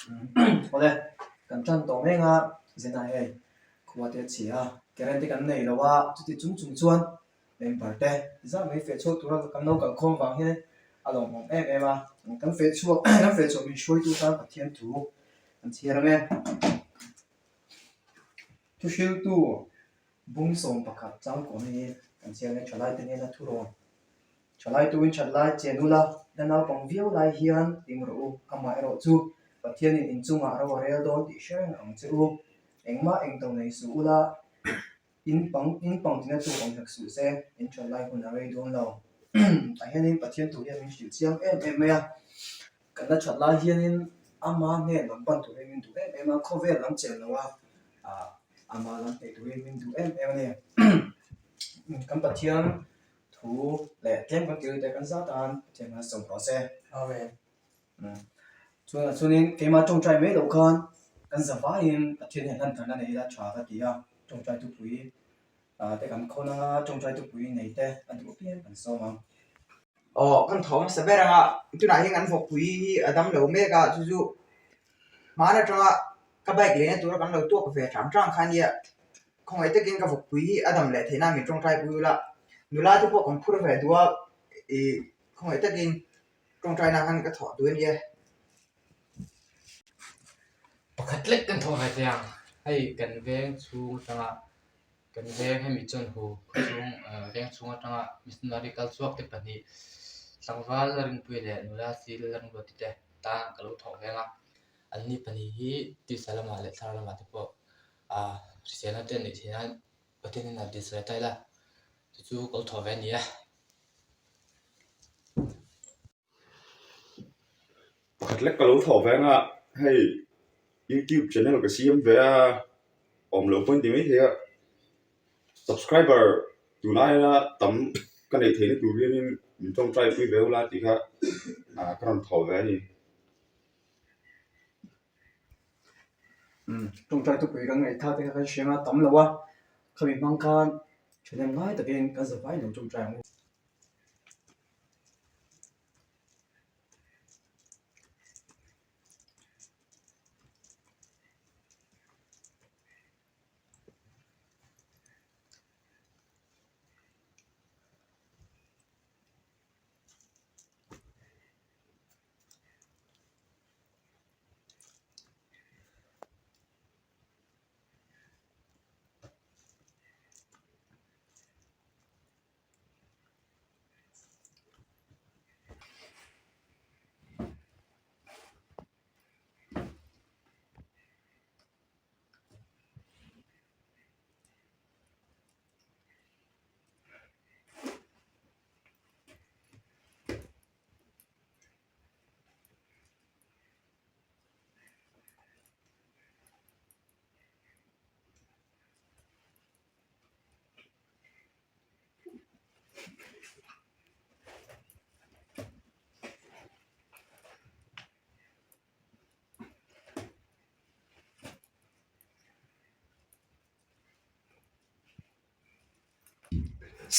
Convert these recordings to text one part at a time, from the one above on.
好咧，咁真當咩啊？先係誒，佢話啲詞啊，嘅人哋咁嚟嘅話，即係種專，明白嘅。而家咪飛出到啦，咁老咁空房嘅，阿龍同咩嘛，咁飛出，咁飛出咪水都三個天圖，咁似啦咩？都少都，本送白卡爭講嘅，咁似咧出來啲嘢啦，突然。出來都出來接怒啦，但係講 view 來顯點รู้咁咪รู้住，ประเทศนี้อินจุงอาเราเรียดโดนติเชื่ออังจูเอ็งมาเอ็งตรงในสูละอินปังที่นั่นตัวของทักษุเซอินชุดไล่คนอะไรโดนเราแต่เห็นนี่ประเทศตัวยังมีชื่อเสียงเอ่ะกันนั้นชุดไล่เห็นอามาเนี่ยลำปันตัวยังมีตัวมาเข้าเวรลำเจนว่าอามาลำเตตัวยังมีตัวเนี่ยกันประเทศถูและเทมกันเกิดแต่กันซาตานเทมมาส่ง process เอาเว้ยส่วนนี้เกมาจงใจไม่ดูกันกันสบายinประเทศนี้นั่นทางนั้นนี่ละชากันดีอ่ะจงใจทุกปีแต่กันคนน่ะจงใจทุกปีในแต่อันทุกปีกันสมังอ๋อกันท้องสบายอ่ะจุดไหนงั้นพวกคุยอดัมเหลวเมกะจู่ๆมาแล้วจังอ่ะกับใบเกลียนตัวกันเหลวตัวกาแฟถามจ้างคันเนี่ยคงไอ้ตะกินกับพวกคุยอดัมแหละเทน่ามีจงใจคุยละนูลาที่พวกคนพูดไปดูว่าคงไอ้ตะกินจงใจนาคันก็ถอดด้วยเนี่ย pakhat lek kan thong hai tiang hei kan veng chung tanga kan veng he mi chon hu chung veng chung tanga missionary kal chuak te pani sangwal ring pui le nula sil lang lo ti te ta kalo thong venga anni pani hi ti salama le tharama te po risena ten ni thina patin na dis la tai la chu kal thong ve ni a pakhat lek kalo thong venga hei YouTube channel ka siam ve om lo point dimi the subscriber tunai la tam kan nei the ni tu ri ni tong trai pui ve la ti kha kan tho ve ni จงใจทุกปีกันไงถ้าที่เขาเชื่อมาตั้มแล้วว่าเขามีบางการช่วยยังไงแต่เป็นกันสบายหนูจงใจ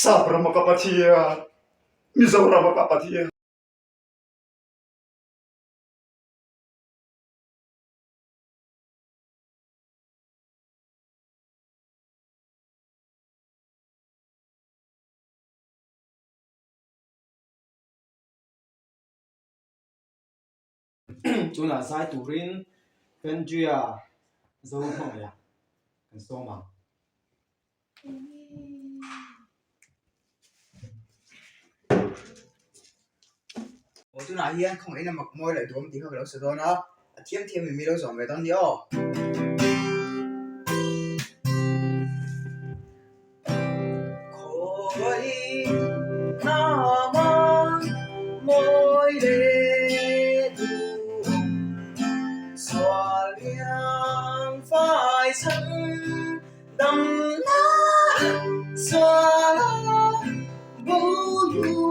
sabra makapatia mizaura makapatia chỗ nào sai tủ rin bên kia dấu không ya kan so maโอ้ตัวไหนเฮียนคงไอ้น้ำมักมวยเลยตัวมันตีเขาไปแล้วสุดแล้วนะเทียมมีเราสองไปตอนเดียวคอยน้ำมันมวยเลยดูสวาเลียงฝ่ายฉันดำน้ำสวาลาบูยู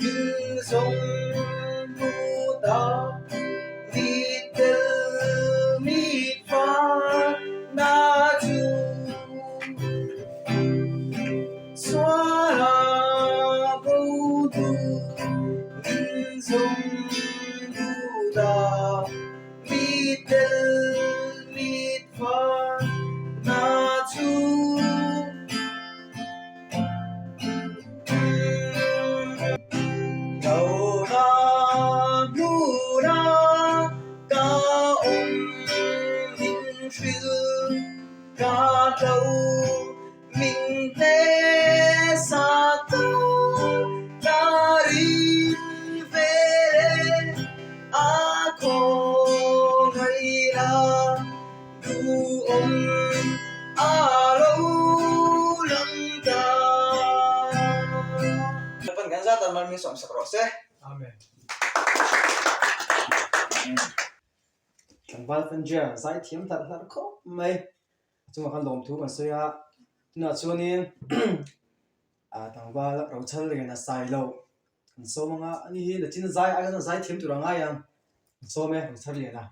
ยืนทรงบูตามีเตอมีฟ้านาจูสวาลาบูยูยืนทรงบูตามี na du alo lang ta pan kan za tan man mi som sakro se Amen. Kan val phân chia giải thiểm thật là khó mày. Chúng ta lồng thu còn suy à, nó cho nên thằng val đầu chân liền là sai lâu. Còn số mà anh ấy là chính giải ai nó giải thiểm tụi nó ngay à, số mấy đầu chân liền à.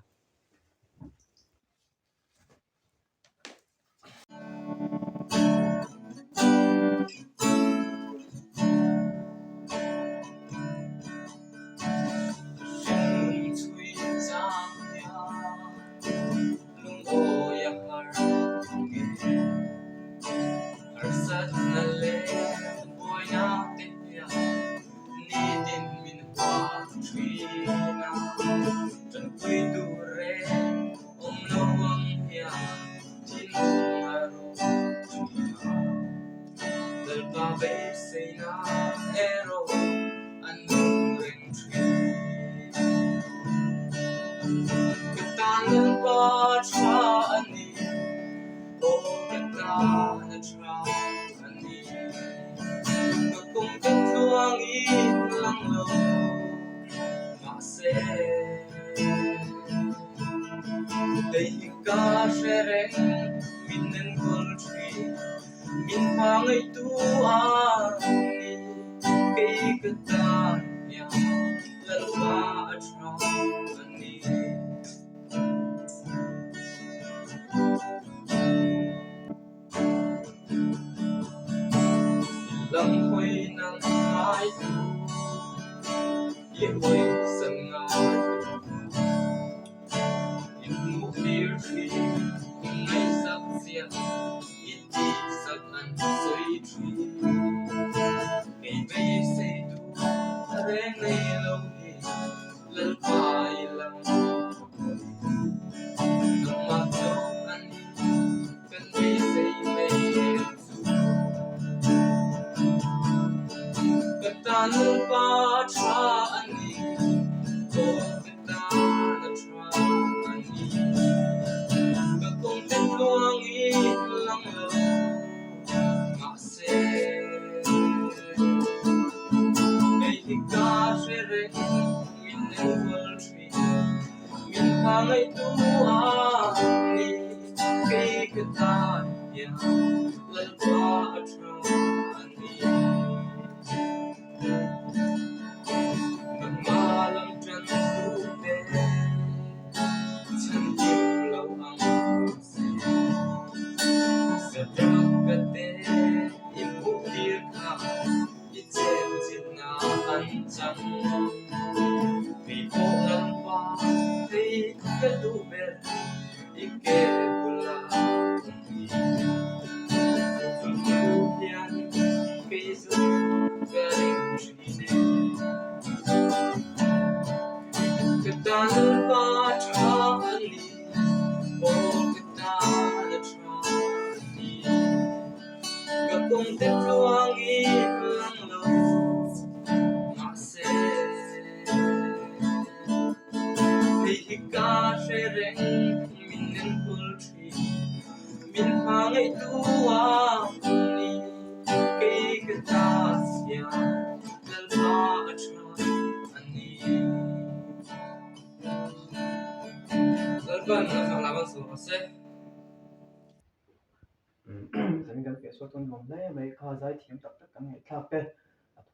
Thành cái số tuần hôm nay mấy khó giải thiểm tập tất cả ngày khác bên,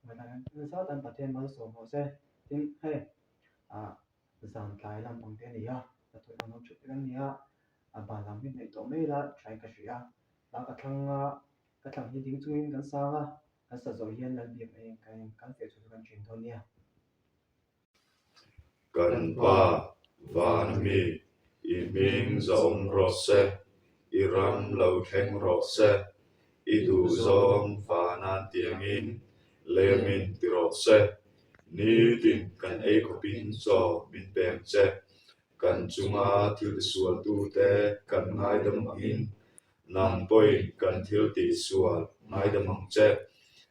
người ta nói sao tan bát thiên mà số hồ sơ, tin hay giảm cái làm bằng tiền này à, tụi nó nói chuyện cái này bà làm cái này tổ mấy là trái cái gì là cái thằng như tiếng Trung cái sao cái sở dĩ hiện là điểm này cái việc của cái truyền thống nha. Kan pa van mi iming zong rose iram lo theng rose idu zong fana tiangin lemin tirose ni tin kan e ko pin so bin pem che kan chunga thil sual tu te kan ngai dam in nam poi kan thil ti sual ngai dam ang che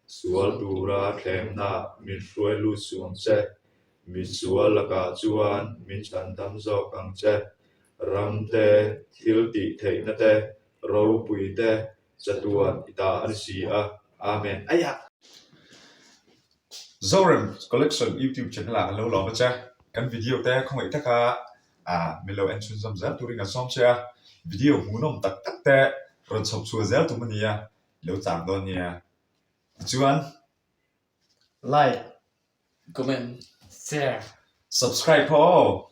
sual tu ra thlem na min hruai lu suam che mi sual laka chuan min chan tam zo kang che ram te thil ti thei na te ro pui te chatuan ita an si a amen aya Zoram collection YouTube channel là lâu lắm cha kan video te không ai taka melo en chun zam zam turing a som cha video munom tak tak te ron chop chu zel tu mania lo chang don nia chuan like comment share subscribe po